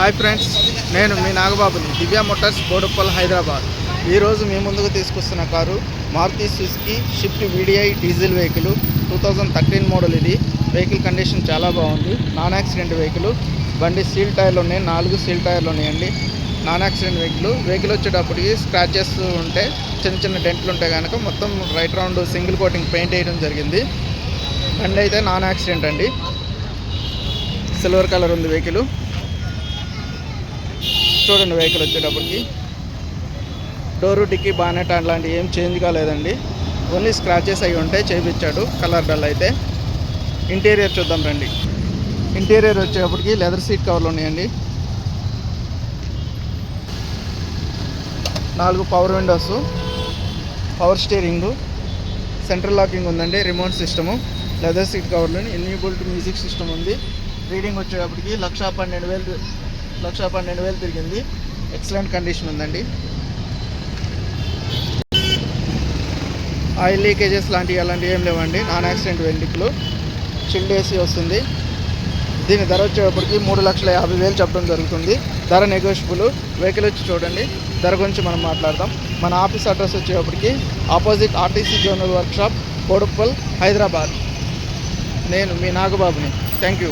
Hi friends, నేను మీ నాగబాబుని దివ్య మోటార్స్ బోడుప్పల్ హైదరాబాద్. ఈరోజు మీ ముందుకు తీసుకొస్తున్న car Maruti Suzuki Swift VDI diesel vehicle 2013 మోడల్. ఇది వెహికల్ కండిషన్ చాలా బాగుంది. Non accident vehicle. బండి సీల్ టైర్లు ఉన్నాయి, 4 సీల్ టైర్లు ఉన్నాయండి. నాన్ యాక్సిడెంట్ వెహికల్ వచ్చేటప్పటికి స్క్రాచెస్ ఉంటే చిన్న చిన్న డెంట్లు ఉంటాయి కనుక మొత్తం right round single coating paint వేయడం జరిగింది. బండి అయితే నాన్ యాక్సిడెంట్ అండి. సిల్వర్ కలర్ ఉంది వెహికల్. చూడండి, వెహికల్ వచ్చేటప్పటికి డోరు డిక్కీ బానెట్ అలాంటివి ఏం చేంజ్ కాలేదండి. ఓన్లీ స్క్రాచెస్ అవి ఉంటాయి, చేయించాడు కలర్ డల్ అయితే. ఇంటీరియర్ చూద్దాం రండి. ఇంటీరియర్ వచ్చేటప్పటికి లెదర్ సీట్ కవర్లు ఉన్నాయండి. 4 power Windows, power steering, central locking ఉందండి, రిమోట్ సిస్టము, లెదర్ సీట్ కవర్లు, ఎన్యూబుల్ట్ మ్యూజిక్ సిస్టమ్ ఉంది. రీడింగ్ వచ్చేటప్పటికి 1,12,000 తిరిగింది. ఎక్సలెంట్ కండిషన్ ఉందండి. ఆయిల్ లీకేజెస్ అలాంటివి ఏం లేవండి. Non accident vehicle. Chilled AC వస్తుంది. దీని ధర వచ్చేటప్పటికి 3,50,000 చెప్పడం జరుగుతుంది. ధర నెగోషియబుల్. వెహికల్ వచ్చి చూడండి, ధర గురించి మనం మాట్లాడదాం. మన ఆఫీస్ అడ్రస్ వచ్చేటప్పటికి opposite RTC zonal workshop, Boduppal, Hyderabad. నేను మీ నాగబాబుని. Thank you.